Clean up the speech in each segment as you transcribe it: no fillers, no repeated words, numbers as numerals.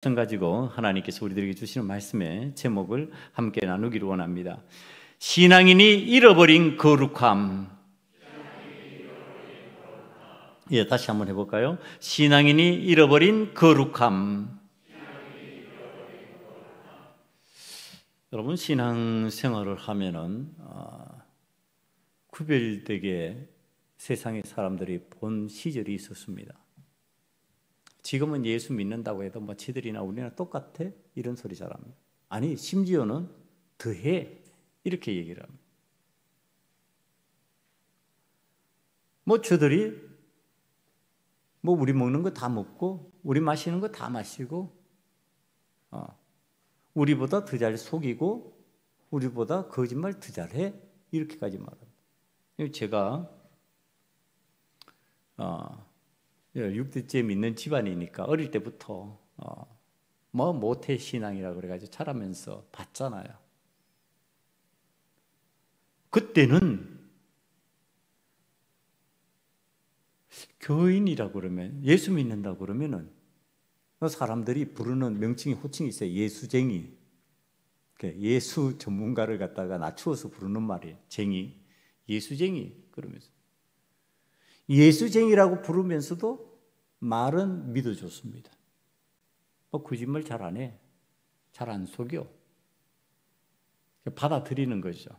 말씀 가지고 하나님께서 우리들에게 주시는 말씀의 제목을 함께 나누기를 원합니다. 신앙인이 잃어버린 거룩함. 예, 다시 한번 해볼까요? 신앙인이 잃어버린 거룩함. 여러분, 신앙생활을 하면은 구별되게 세상의 사람들이 본 시절이 있었습니다. 지금은 예수 믿는다고 해도 뭐 지들이나 우리나 똑같아? 이런 소리 잘합니다. 아니, 심지어는 더해 이렇게 얘기를 합니다. 뭐 저들이 뭐 우리 먹는 거 다 먹고 우리 마시는 거 다 마시고 우리보다 더 잘 속이고 우리보다 거짓말 더 잘해 이렇게까지 말합니다. 제가 6대째 믿는 집안이니까 어릴 때부터 뭐 모태 신앙이라고 그래가지고 자라면서 봤잖아요. 그때는 교인이라고 그러면, 예수 믿는다고 그러면은 사람들이 부르는 명칭이, 호칭이 있어요. 예수쟁이. 예수 전문가를 갖다가 낮추어서 부르는 말이에요. 쟁이, 예수쟁이 그러면서. 예수쟁이라고 부르면서도 말은 믿어줬습니다. 거짓말 잘 안 해. 잘 안 속여. 받아들이는 거죠.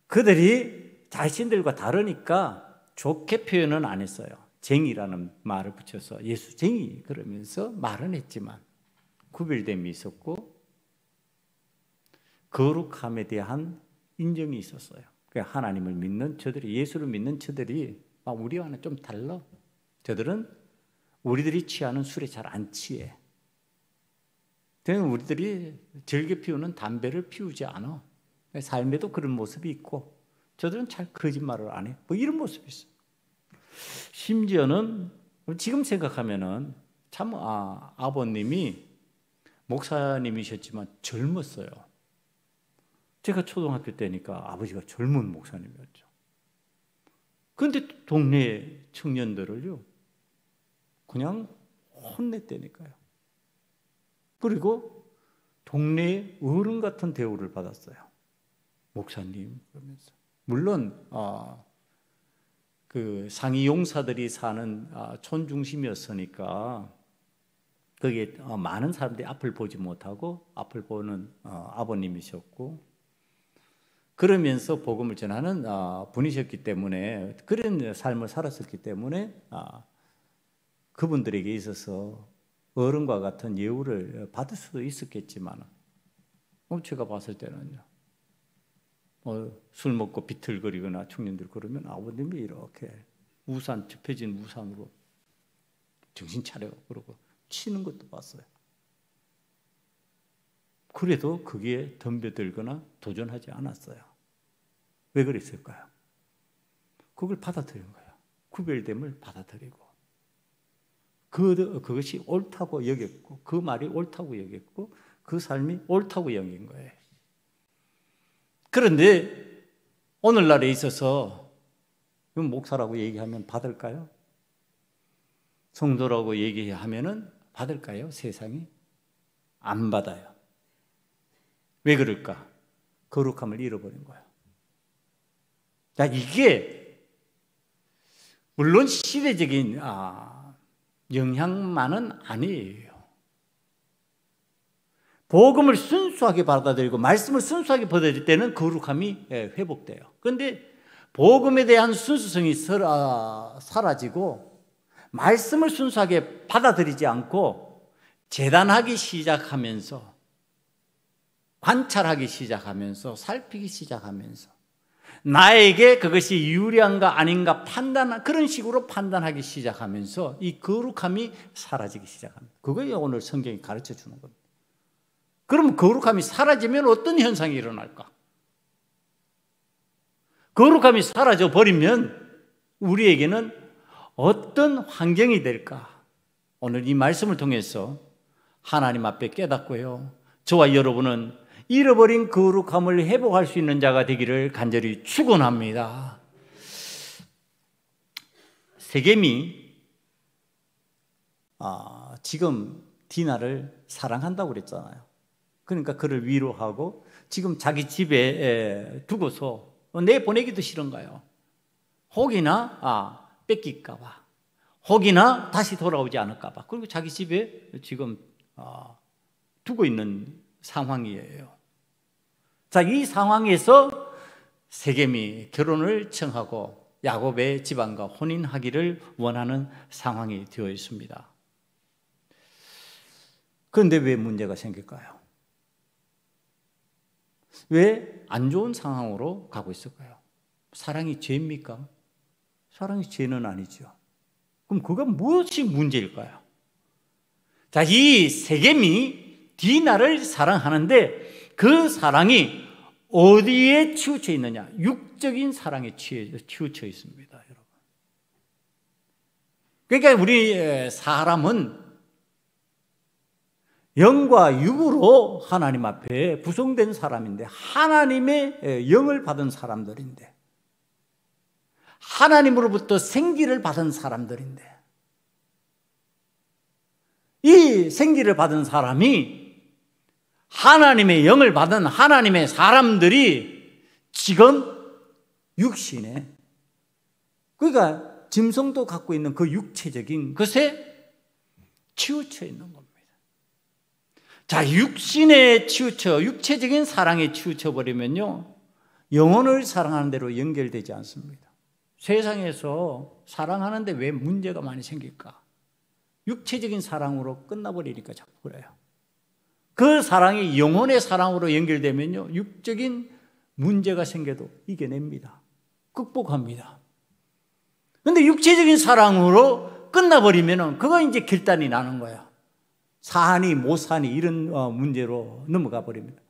그들이 자신들과 다르니까 좋게 표현은 안 했어요. 쟁이라는 말을 붙여서 예수쟁이 그러면서 말은 했지만 구별됨이 있었고 거룩함에 대한 인정이 있었어요. 하나님을 믿는 저들이, 예수를 믿는 저들이 우리와는 좀 달라. 저들은 우리들이 취하는 술에 잘 안 취해. 우리들이 즐겨 피우는 담배를 피우지 않아. 삶에도 그런 모습이 있고 저들은 잘 거짓말을 안 해. 뭐 이런 모습이 있어요. 심지어는 지금 생각하면은 참 아버님이 목사님이셨지만 젊었어요. 제가 초등학교 때니까 아버지가 젊은 목사님이었죠. 그런데 동네 청년들을요 그냥 혼냈다니까요. 그리고 동네 어른 같은 대우를 받았어요. 목사님 그러면서. 물론 그 상위 용사들이 사는 촌 중심이었으니까 거기에 많은 사람들이 앞을 보지 못하고 앞을 보는 아버님이셨고, 그러면서 복음을 전하는 분이셨기 때문에, 그런 삶을 살았었기 때문에 그분들에게 있어서 어른과 같은 예우를 받을 수도 있었겠지만 제가 봤을 때는요, 술 먹고 비틀거리거나 청년들 그러면 아버님이 이렇게 우산, 접혀진 우산으로 정신 차려 그러고 치는 것도 봤어요. 그래도 거기에 덤벼들거나 도전하지 않았어요. 왜 그랬을까요? 그걸 받아들인 거예요. 구별됨을 받아들이고 그것이 옳다고 여겼고 그 말이 옳다고 여겼고 그 삶이 옳다고 여긴 거예요. 그런데 오늘날에 있어서 목사라고 얘기하면 받을까요? 성도라고 얘기하면은 받을까요? 세상이? 안 받아요. 왜 그럴까? 거룩함을 잃어버린 거예요. 자, 이게 물론 시대적인 영향만은 아니에요. 복음을 순수하게 받아들이고 말씀을 순수하게 받아들일 때는 거룩함이 회복돼요. 그런데 복음에 대한 순수성이 사라지고 말씀을 순수하게 받아들이지 않고 재단하기 시작하면서, 관찰하기 시작하면서, 살피기 시작하면서 나에게 그것이 유리한가 아닌가 그런 식으로 판단하기 시작하면서 이 거룩함이 사라지기 시작합니다. 그거에 오늘 성경이 가르쳐 주는 겁니다. 그럼 거룩함이 사라지면 어떤 현상이 일어날까? 거룩함이 사라져 버리면 우리에게는 어떤 환경이 될까? 오늘 이 말씀을 통해서 하나님 앞에 깨닫고요, 저와 여러분은 잃어버린 거룩함을 회복할 수 있는 자가 되기를 간절히 축원합니다. 세겜이 지금 디나를 사랑한다고 그랬잖아요. 그러니까 그를 위로하고 지금 자기 집에 두고서 내보내기도 싫은가요? 혹이나 뺏길까 봐, 혹이나 다시 돌아오지 않을까 봐. 그리고 자기 집에 지금 두고 있는 상황이에요. 자, 이 상황에서 세겜이 결혼을 청하고 야곱의 집안과 혼인하기를 원하는 상황이 되어 있습니다. 그런데 왜 문제가 생길까요? 왜 안 좋은 상황으로 가고 있을까요? 사랑이 죄입니까? 사랑이 죄는 아니죠. 그럼 그건 무엇이 문제일까요? 자, 이 세겜이 디나를 사랑하는데 그 사랑이 어디에 치우쳐 있느냐? 육적인 사랑에 치우쳐 있습니다, 여러분. 그러니까 우리 사람은 영과 육으로 하나님 앞에 구성된 사람인데, 하나님의 영을 받은 사람들인데, 하나님으로부터 생기를 받은 사람들인데, 이 생기를 받은 사람이 하나님의 영을 받은 하나님의 사람들이 지금 육신에, 그러니까 짐승도 갖고 있는 그 육체적인 것에 치우쳐 있는 겁니다. 자, 육신에 치우쳐, 육체적인 사랑에 치우쳐 버리면요, 영혼을 사랑하는 대로 연결되지 않습니다. 세상에서 사랑하는데 왜 문제가 많이 생길까? 육체적인 사랑으로 끝나버리니까 자꾸 그래요. 그 사랑이 영혼의 사랑으로 연결되면요, 육적인 문제가 생겨도 이겨냅니다. 극복합니다. 그런데 육체적인 사랑으로 끝나버리면 그거 이제 결단이 나는 거야. 사니 못 사니 이런 문제로 넘어가 버립니다.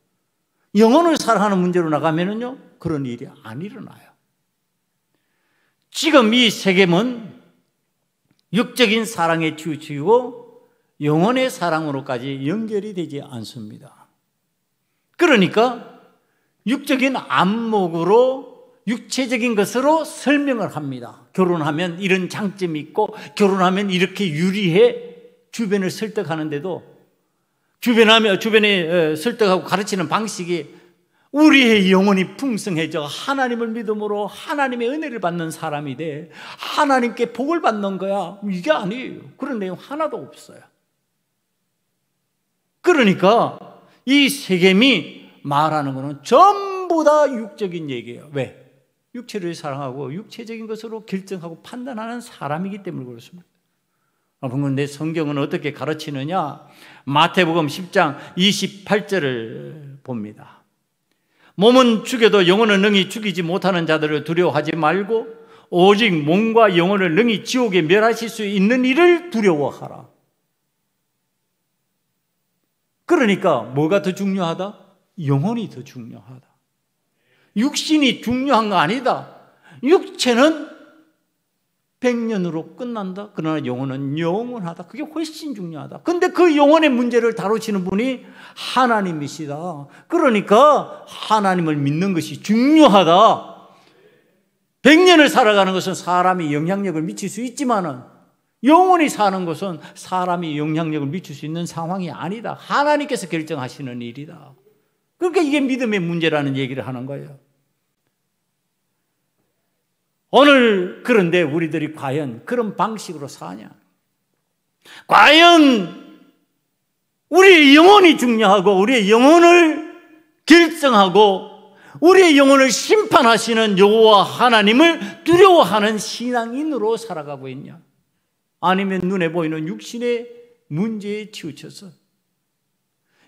영혼을 사랑하는 문제로 나가면은요, 그런 일이 안 일어나요. 지금 이 세겜은 육적인 사랑에 치우치고 영혼의 사랑으로까지 연결이 되지 않습니다. 그러니까 육적인 안목으로, 육체적인 것으로 설명을 합니다. 결혼하면 이런 장점이 있고, 결혼하면 이렇게 유리해. 주변을 설득하는데도 주변에 설득하고 가르치는 방식이 우리의 영혼이 풍성해져 하나님을 믿음으로 하나님의 은혜를 받는 사람이 돼, 하나님께 복을 받는 거야. 이게 아니에요. 그런 내용 하나도 없어요. 그러니까 이 세겜이 말하는 것은 전부 다 육적인 얘기예요. 왜? 육체를 사랑하고 육체적인 것으로 결정하고 판단하는 사람이기 때문에 그렇습니다. 그런데 성경은 어떻게 가르치느냐? 마태복음 10장 28절을 봅니다. 몸은 죽여도 영혼은 능히 죽이지 못하는 자들을 두려워하지 말고 오직 몸과 영혼을 능히 지옥에 멸하실 수 있는 이를 두려워하라. 그러니까 뭐가 더 중요하다? 영혼이 더 중요하다. 육신이 중요한 거 아니다. 육체는 100년으로 끝난다. 그러나 영혼은 영원하다. 그게 훨씬 중요하다. 근데 그 영혼의 문제를 다루시는 분이 하나님이시다. 그러니까 하나님을 믿는 것이 중요하다. 100년을 살아가는 것은 사람이 영향력을 미칠 수 있지만은 영원히 사는 것은 사람이 영향력을 미칠 수 있는 상황이 아니다. 하나님께서 결정하시는 일이다. 그러니까 이게 믿음의 문제라는 얘기를 하는 거예요. 오늘 그런데 우리들이 과연 그런 방식으로 사냐? 과연 우리의 영혼이 중요하고 우리의 영혼을 결정하고 우리의 영혼을 심판하시는 여호와 하나님을 두려워하는 신앙인으로 살아가고 있냐? 아니면 눈에 보이는 육신의 문제에 치우쳐서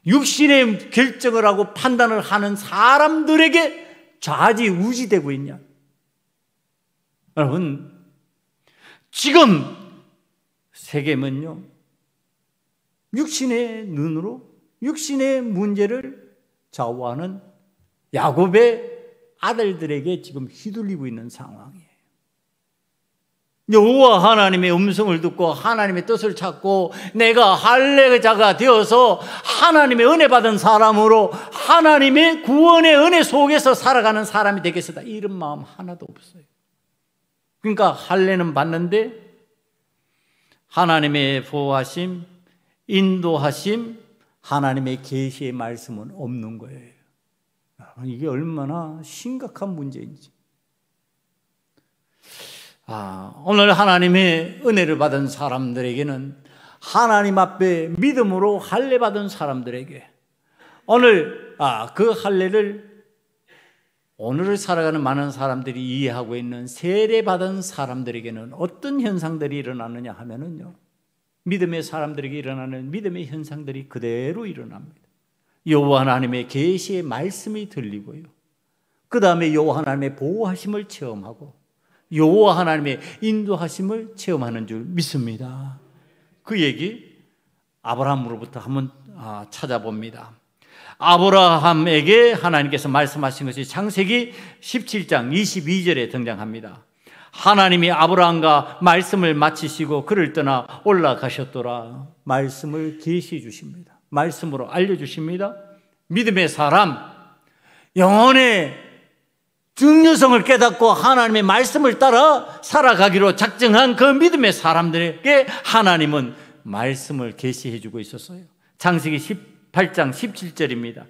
육신의 결정을 하고 판단을 하는 사람들에게 좌지우지되고 있냐? 여러분, 지금 세겜은요, 육신의 눈으로 육신의 문제를 좌우하는 야곱의 아들들에게 지금 휘둘리고 있는 상황이에요. 여호와 하나님의 음성을 듣고 하나님의 뜻을 찾고 내가 할례자가 되어서 하나님의 은혜 받은 사람으로 하나님의 구원의 은혜 속에서 살아가는 사람이 되겠다, 이런 마음 하나도 없어요. 그러니까 할례는 받는데 하나님의 보호하심, 인도하심, 하나님의 계시의 말씀은 없는 거예요. 이게 얼마나 심각한 문제인지. 오늘 하나님의 은혜를 받은 사람들에게는, 하나님 앞에 믿음으로 할례 받은 사람들에게 오늘 그 할례를 오늘을 살아가는 많은 사람들이 이해하고 있는 세례 받은 사람들에게는 어떤 현상들이 일어나느냐 하면은요, 믿음의 사람들에게 일어나는 믿음의 현상들이 그대로 일어납니다. 여호와 하나님의 계시의 말씀이 들리고요, 그 다음에 여호와 하나님의 보호하심을 체험하고 여호와 하나님의 인도하심을 체험하는 줄 믿습니다. 그 얘기 아브라함으로부터 한번 찾아봅니다. 아브라함에게 하나님께서 말씀하신 것이 창세기 17장 22절에 등장합니다. 하나님이 아브라함과 말씀을 마치시고 그를 떠나 올라가셨더라. 말씀을 계시해 주십니다. 말씀으로 알려주십니다. 믿음의 사람, 영혼의 중요성을 깨닫고 하나님의 말씀을 따라 살아가기로 작정한 그 믿음의 사람들에게 하나님은 말씀을 계시해 주고 있었어요. 창세기 18장 17절입니다.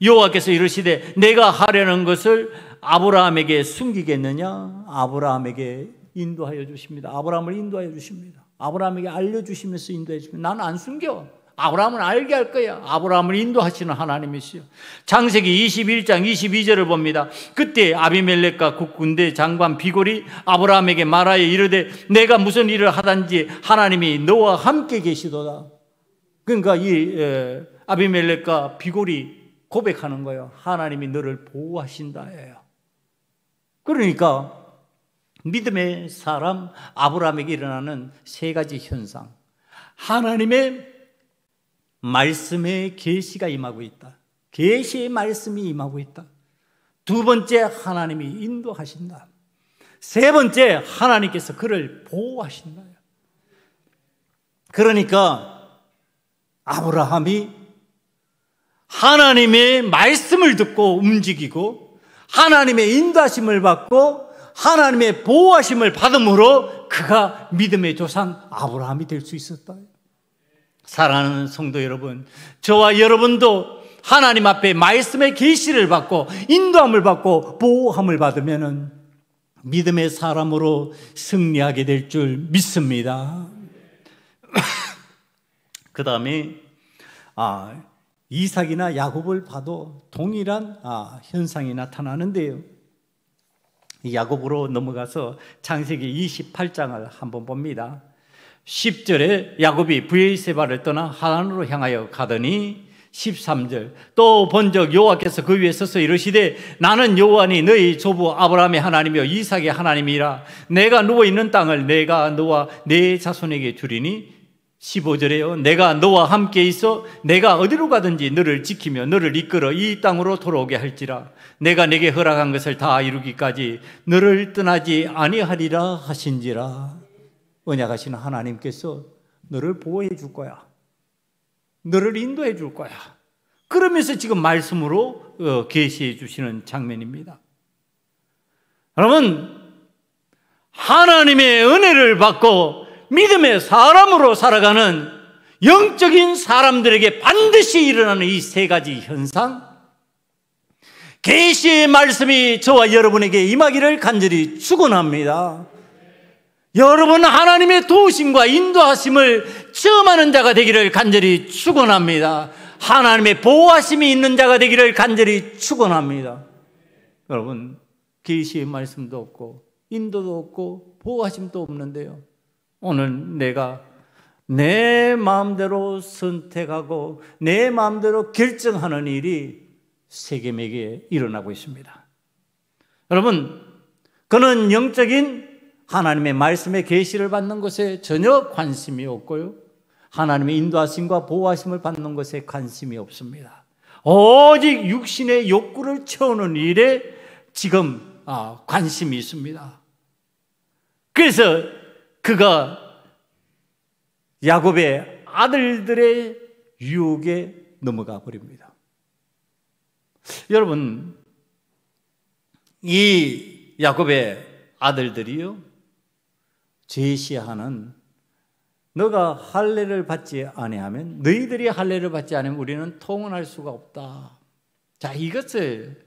여호와께서 이르시되 내가 하려는 것을 아브라함에게 숨기겠느냐? 아브라함에게 인도하여 주십니다. 아브라함을 인도하여 주십니다. 아브라함에게 알려주시면서 인도해 주십니다. 나는 안 숨겨. 아브라함은 알게 할 거야. 아브라함을 인도하시는 하나님이시요. 창세기 21장 22절을 봅니다. 그때 아비멜렉과 군대 장관 비골이 아브라함에게 말하여 이르되 내가 무슨 일을 하든지 하나님이 너와 함께 계시도다. 그러니까 이 아비멜렉과 비골이 고백하는 거예요. 하나님이 너를 보호하신다예요. 그러니까 믿음의 사람 아브라함에게 일어나는 세 가지 현상. 하나님의 말씀의 계시가 임하고 있다. 계시의 말씀이 임하고 있다. 두 번째, 하나님이 인도하신다. 세 번째, 하나님께서 그를 보호하신다. 그러니까 아브라함이 하나님의 말씀을 듣고 움직이고 하나님의 인도하심을 받고 하나님의 보호하심을 받음으로 그가 믿음의 조상 아브라함이 될 수 있었다. 사랑하는 성도 여러분, 저와 여러분도 하나님 앞에 말씀의 계시를 받고 인도함을 받고 보호함을 받으면 믿음의 사람으로 승리하게 될 줄 믿습니다. 그 다음에 이삭이나 야곱을 봐도 동일한 현상이 나타나는데요. 야곱으로 넘어가서 창세기 28장을 한번 봅니다. 10절에 야곱이 브에세바를 떠나 하란으로 향하여 가더니 13절 또 본적 여호와께서 그 위에 서서 이르시되 나는 여호와니 너희 조부 아브라함의 하나님이요 이삭의 하나님이라. 내가 누워있는 땅을 내가 너와 내 자손에게 주리니 15절에요 내가 너와 함께 있어 내가 어디로 가든지 너를 지키며 너를 이끌어 이 땅으로 돌아오게 할지라. 내가 내게 허락한 것을 다 이루기까지 너를 떠나지 아니하리라 하신지라. 언약하시는 하나님께서 너를 보호해 줄 거야. 너를 인도해 줄 거야. 그러면서 지금 말씀으로 계시해 주시는 장면입니다. 여러분, 하나님의 은혜를 받고 믿음의 사람으로 살아가는 영적인 사람들에게 반드시 일어나는 이 세 가지 현상, 계시의 말씀이 저와 여러분에게 임하기를 간절히 축원합니다. 여러분 하나님의 도우심과 인도하심을 체험하는 자가 되기를 간절히 축원합니다. 하나님의 보호하심이 있는 자가 되기를 간절히 축원합니다. 여러분, 계시의 말씀도 없고 인도도 없고 보호하심도 없는데요, 오늘 내가 내 마음대로 선택하고 내 마음대로 결정하는 일이 세겜에게 일어나고 있습니다. 여러분, 그는 영적인 하나님의 말씀의 계시를 받는 것에 전혀 관심이 없고요, 하나님의 인도하심과 보호하심을 받는 것에 관심이 없습니다. 오직 육신의 욕구를 채우는 일에 지금 관심이 있습니다. 그래서 그가 야곱의 아들들의 유혹에 넘어가 버립니다. 여러분, 이 야곱의 아들들이요, 제시하는 너가 할례를 받지 아니하면, 너희들이 할례를 받지 않으면 우리는 통원할 수가 없다. 자, 이것을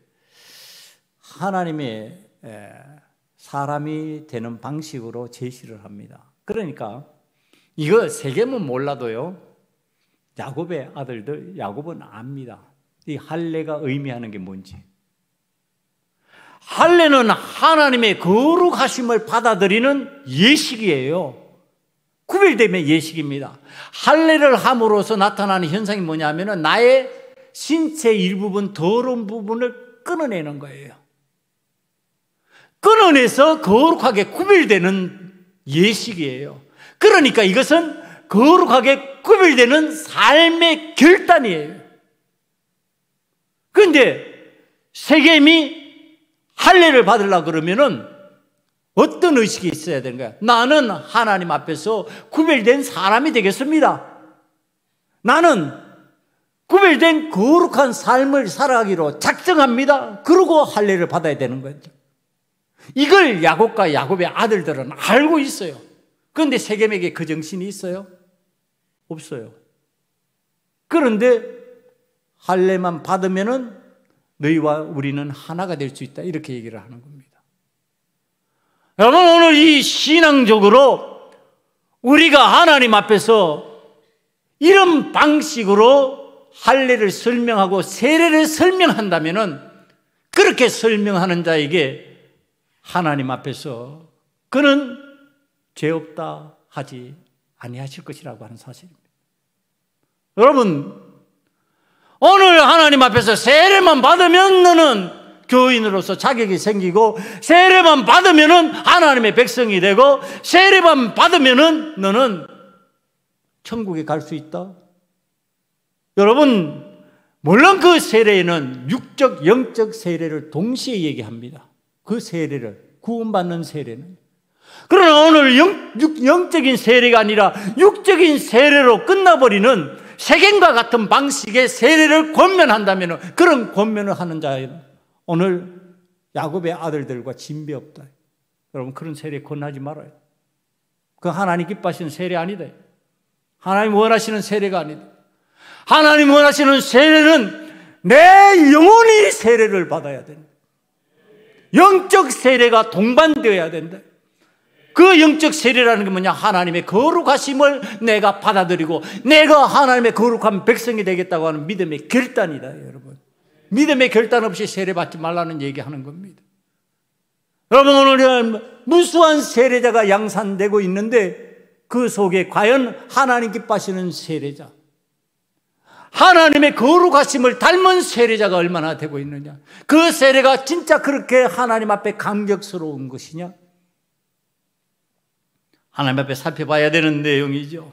하나님의 사람이 되는 방식으로 제시를 합니다. 그러니까 이거 세겜은 몰라도요, 야곱의 아들들, 야곱은 압니다. 이 할례가 의미하는 게 뭔지. 할례는 하나님의 거룩하심을 받아들이는 예식이에요. 구별됨의 예식입니다. 할례를 함으로써 나타나는 현상이 뭐냐면 나의 신체 일부분, 더러운 부분을 끊어내는 거예요. 끊어내서 거룩하게 구별되는 예식이에요. 그러니까 이것은 거룩하게 구별되는 삶의 결단이에요. 그런데 세겜이 할례를 받으려고 그러면은 어떤 의식이 있어야 되는 거야? 나는 하나님 앞에서 구별된 사람이 되겠습니다. 나는 구별된 거룩한 삶을 살아가기로 작정합니다. 그러고 할례를 받아야 되는 거죠. 이걸 야곱과 야곱의 아들들은 알고 있어요. 그런데 세겜에게 그 정신이 있어요? 없어요. 그런데 할례만 받으면은 너희와 우리는 하나가 될 수 있다, 이렇게 얘기를 하는 겁니다. 여러분, 오늘 이 신앙적으로 우리가 하나님 앞에서 이런 방식으로 할례를 설명하고 세례를 설명한다면은, 그렇게 설명하는 자에게 하나님 앞에서 그는 죄 없다 하지 아니하실 것이라고 하는 사실입니다. 여러분, 오늘 하나님 앞에서 세례만 받으면 너는 교인으로서 자격이 생기고, 세례만 받으면은 하나님의 백성이 되고, 세례만 받으면은 너는 천국에 갈 수 있다. 여러분, 물론 그 세례에는 육적, 영적 세례를 동시에 얘기합니다. 그 세례를, 구원받는 세례는. 그러나 오늘 영적인 세례가 아니라 육적인 세례로 끝나버리는 세겜과 같은 방식의 세례를 권면한다면, 그런 권면을 하는 자는 오늘 야곱의 아들들과 진배 없다. 여러분, 그런 세례 권하지 말아요. 그 하나님 기뻐하시는 세례 아니다. 하나님 원하시는 세례가 아니다. 하나님 원하시는 세례는 내 영혼이 세례를 받아야 된다. 영적 세례가 동반되어야 된다. 그 영적 세례라는 게 뭐냐? 하나님의 거룩하심을 내가 받아들이고 내가 하나님의 거룩한 백성이 되겠다고 하는 믿음의 결단이다, 여러분. 믿음의 결단 없이 세례 받지 말라는 얘기하는 겁니다. 여러분, 오늘 무수한 세례자가 양산되고 있는데 그 속에 과연 하나님 기뻐하시는 세례자, 하나님의 거룩하심을 닮은 세례자가 얼마나 되고 있느냐? 그 세례가 진짜 그렇게 하나님 앞에 감격스러운 것이냐? 하나님 앞에 살펴봐야 되는 내용이죠.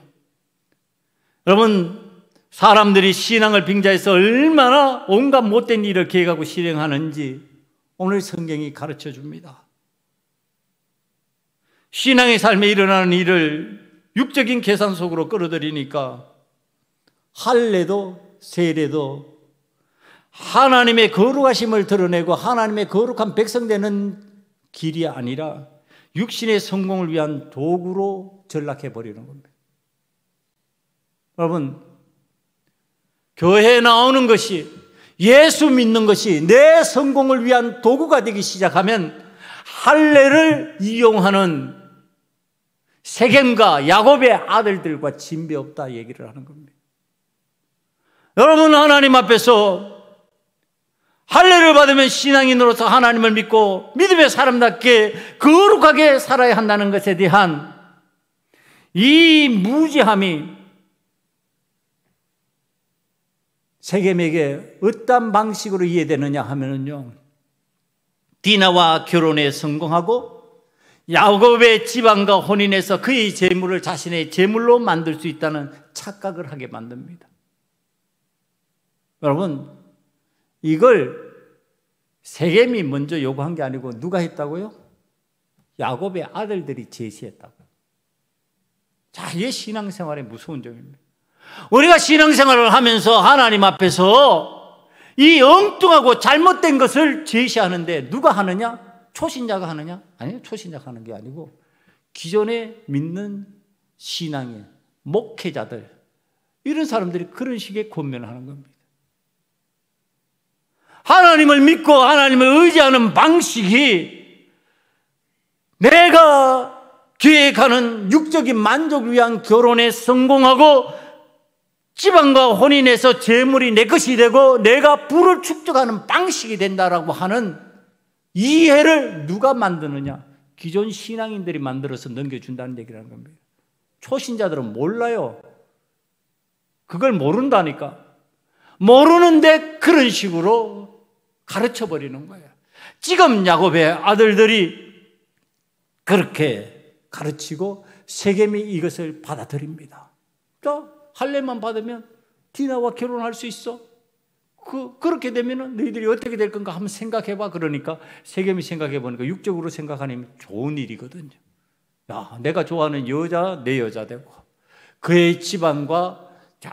여러분, 사람들이 신앙을 빙자해서 얼마나 온갖 못된 일을 계획하고 실행하는지 오늘 성경이 가르쳐 줍니다. 신앙의 삶에 일어나는 일을 육적인 계산 속으로 끌어들이니까 할례도 세례도 하나님의 거룩하심을 드러내고 하나님의 거룩한 백성 되는 길이 아니라 육신의 성공을 위한 도구로 전락해 버리는 겁니다. 여러분, 교회에 나오는 것이, 예수 믿는 것이 내 성공을 위한 도구가 되기 시작하면 할례를 이용하는 세겜과 야곱의 아들들과 진배 없다 얘기를 하는 겁니다. 여러분, 하나님 앞에서 할례를 받으면 신앙인으로서 하나님을 믿고 믿음의 사람답게 거룩하게 살아야 한다는 것에 대한 이 무지함이 세겜에게 어떤 방식으로 이해되느냐 하면은요, 디나와 결혼에 성공하고 야곱의 지방과 혼인해서 그의 재물을 자신의 재물로 만들 수 있다는 착각을 하게 만듭니다. 여러분, 이걸 세겜이 먼저 요구한 게 아니고 누가 했다고요? 야곱의 아들들이 제시했다고요. 자, 이게 신앙생활의 무서운 점입니다. 우리가 신앙생활을 하면서 하나님 앞에서 이 엉뚱하고 잘못된 것을 제시하는데 누가 하느냐? 초신자가 하느냐? 아니요, 초신자가 하는 게 아니고 기존에 믿는 신앙의 목회자들, 이런 사람들이 그런 식의 권면을 하는 겁니다. 하나님을 믿고 하나님을 의지하는 방식이 내가 계획하는 육적인 만족을 위한 결혼에 성공하고 집안과 혼인해서 재물이 내 것이 되고 내가 부를 축적하는 방식이 된다라고 하는 이해를 누가 만드느냐? 기존 신앙인들이 만들어서 넘겨준다는 얘기라는 겁니다. 초신자들은 몰라요. 그걸 모른다니까. 모르는데 그런 식으로 가르쳐버리는 거예요. 지금 야곱의 아들들이 그렇게 가르치고 세겜이 이것을 받아들입니다. 자, 할례만 받으면 디나와 결혼할 수 있어. 그렇게 되면 너희들이 어떻게 될 건가 한번 생각해봐. 그러니까 세겜이 생각해보니까 육적으로 생각하면 좋은 일이거든요. 야, 내가 좋아하는 여자 내 여자 되고 그의 집안과 자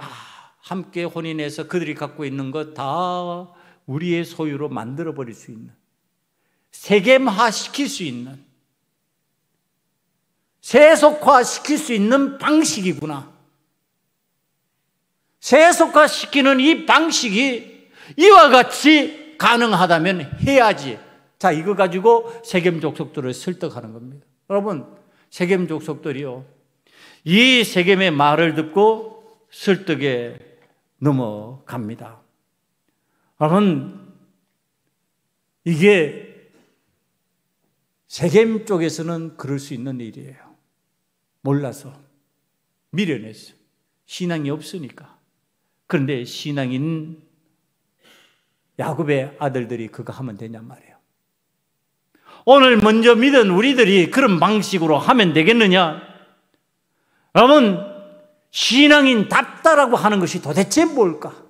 함께 혼인해서 그들이 갖고 있는 것 다 우리의 소유로 만들어버릴 수 있는, 세겜화 시킬 수 있는, 세속화 시킬 수 있는 방식이구나. 세속화 시키는 이 방식이 이와 같이 가능하다면 해야지. 자, 이거 가지고 세겜 족속들을 설득하는 겁니다. 여러분, 세겜 족속들이요, 이 세겜의 말을 듣고 설득에 넘어갑니다. 여러분, 이게 세겜 쪽에서는 그럴 수 있는 일이에요. 몰라서, 미련해서, 신앙이 없으니까. 그런데 신앙인 야곱의 아들들이 그거 하면 되냔 말이에요. 오늘 먼저 믿은 우리들이 그런 방식으로 하면 되겠느냐? 여러분, 신앙인답다라고 하는 것이 도대체 뭘까?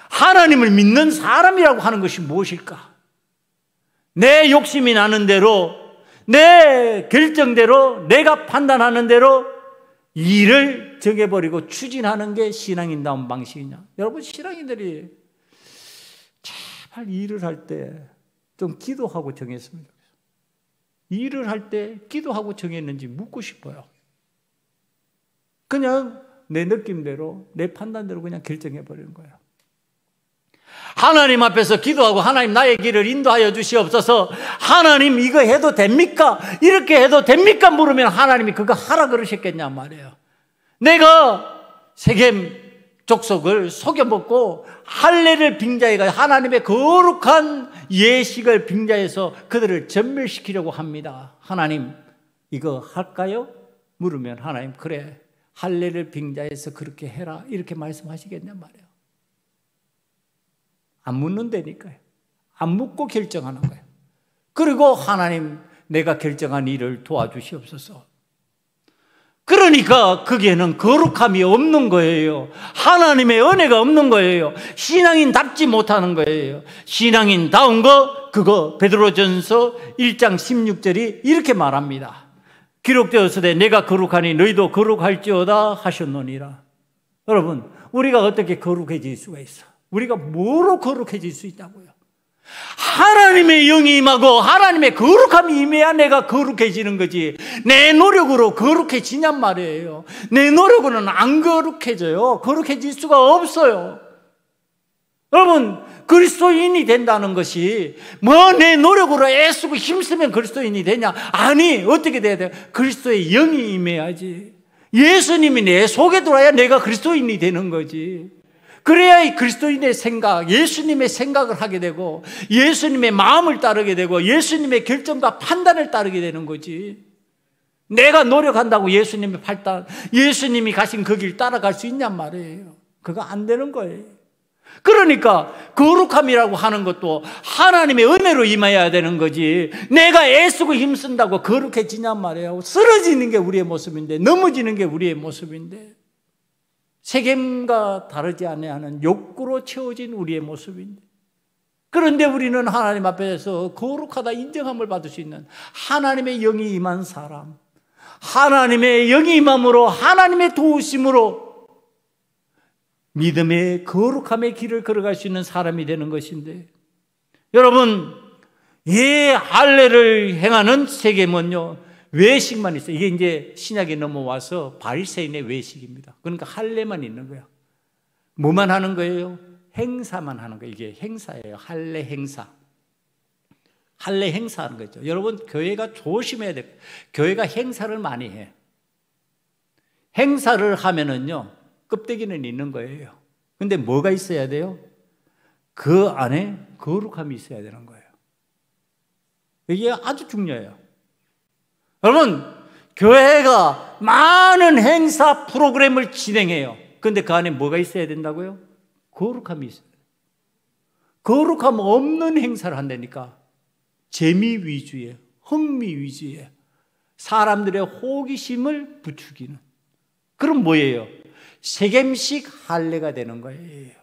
하나님을 믿는 사람이라고 하는 것이 무엇일까? 내 욕심이 나는 대로, 내 결정대로, 내가 판단하는 대로 일을 정해버리고 추진하는 게 신앙인다운 방식이냐? 여러분, 신앙인들이 제발 일을 할 때 좀 기도하고 정했으면 좋겠어요. 일을 할 때 기도하고 정했는지 묻고 싶어요. 그냥 내 느낌대로, 내 판단대로 그냥 결정해버리는 거예요. 하나님 앞에서 기도하고 하나님 나의 길을 인도하여 주시옵소서. 하나님 이거 해도 됩니까? 이렇게 해도 됩니까? 물으면 하나님이 그거 하라 그러셨겠냐 말이에요. 내가 세겜 족속을 속여먹고 할례를 빙자해가 하나님의 거룩한 예식을 빙자해서 그들을 전멸시키려고 합니다. 하나님 이거 할까요? 물으면 하나님 그래, 할례를 빙자해서 그렇게 해라 이렇게 말씀하시겠냐 말이에요. 안 묻는다니까요. 안 묻고 결정하는 거예요. 그리고 하나님 내가 결정한 일을 도와주시옵소서. 그러니까 거기에는 거룩함이 없는 거예요. 하나님의 은혜가 없는 거예요. 신앙인답지 못하는 거예요. 신앙인다운 거, 그거 베드로전서 1장 16절이 이렇게 말합니다. 기록되었으되 내가 거룩하니 너희도 거룩할지어다 하셨노니라. 여러분, 우리가 어떻게 거룩해질 수가 있어? 우리가 뭐로 거룩해질 수 있다고요? 하나님의 영이 임하고 하나님의 거룩함이 임해야 내가 거룩해지는 거지, 내 노력으로 거룩해지냔 말이에요. 내 노력으로는 안 거룩해져요. 거룩해질 수가 없어요. 여러분, 그리스도인이 된다는 것이 뭐 내 노력으로 애쓰고 힘쓰면 그리스도인이 되냐? 아니, 어떻게 돼야 돼요? 그리스도의 영이 임해야지. 예수님이 내 속에 들어와야 내가 그리스도인이 되는 거지. 그래야 이 그리스도인의 생각, 예수님의 생각을 하게 되고 예수님의 마음을 따르게 되고 예수님의 결정과 판단을 따르게 되는 거지. 내가 노력한다고 예수님의 판단, 예수님이 가신 그 길 따라갈 수 있냔 말이에요. 그거 안 되는 거예요. 그러니까 거룩함이라고 하는 것도 하나님의 은혜로 임해야 되는 거지, 내가 애쓰고 힘쓴다고 거룩해지냔 말이에요. 쓰러지는 게 우리의 모습인데, 넘어지는 게 우리의 모습인데, 세겜과 다르지 아니하는 욕구로 채워진 우리의 모습인데, 그런데 우리는 하나님 앞에서 거룩하다 인정함을 받을 수 있는 하나님의 영이 임한 사람, 하나님의 영이 임함으로 하나님의 도우심으로 믿음의 거룩함의 길을 걸어갈 수 있는 사람이 되는 것인데, 여러분, 이 할례를 행하는 세겜은요, 외식만 있어요. 이게 이제 신약에 넘어와서 바리새인의 외식입니다. 그러니까 할례만 있는 거예요. 뭐만 하는 거예요? 행사만 하는 거예요. 이게 행사예요. 할례 행사. 할례 행사하는 거죠. 여러분, 교회가 조심해야 돼요. 교회가 행사를 많이 해. 행사를 하면은요, 껍데기는 있는 거예요. 근데 뭐가 있어야 돼요? 그 안에 거룩함이 있어야 되는 거예요. 이게 아주 중요해요. 여러분, 교회가 많은 행사 프로그램을 진행해요. 근데 그 안에 뭐가 있어야 된다고요? 거룩함이 있어요. 거룩함 없는 행사를 한다니까. 재미 위주의, 흥미 위주의, 사람들의 호기심을 부추기는. 그럼 뭐예요? 세겜식 할례가 되는 거예요.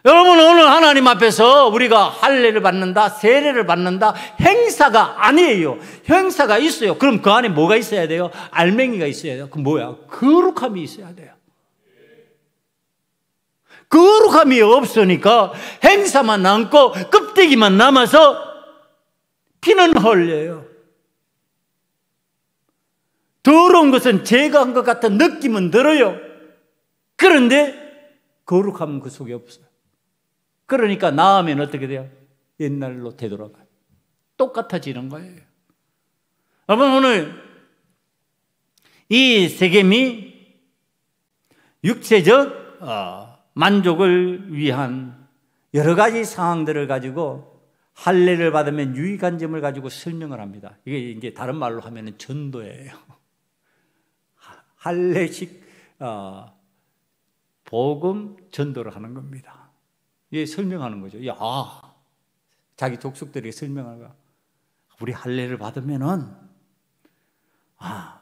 여러분, 오늘 하나님 앞에서 우리가 할례를 받는다, 세례를 받는다, 행사가 아니에요. 행사가 있어요. 그럼 그 안에 뭐가 있어야 돼요? 알맹이가 있어야 돼요. 그 뭐야? 거룩함이 있어야 돼요. 거룩함이 없으니까 행사만 남고 껍데기만 남아서 피는 흘려요. 더러운 것은 제가 한 것 같은 느낌은 들어요. 그런데 거룩함은 그 속에 없어요. 그러니까 나으면 어떻게 돼요? 옛날로 되돌아가요. 똑같아지는 거예요. 여러분, 오늘 이 세겜이 육체적 만족을 위한 여러 가지 상황들을 가지고 할례를 받으면 유익한 점을 가지고 설명을 합니다. 이게 이제 다른 말로 하면 전도예요. 할례식 복음 전도를 하는 겁니다. 이게 설명하는 거죠. 자기 족속들에게 설명하는 거야. 우리 할례를 받으면은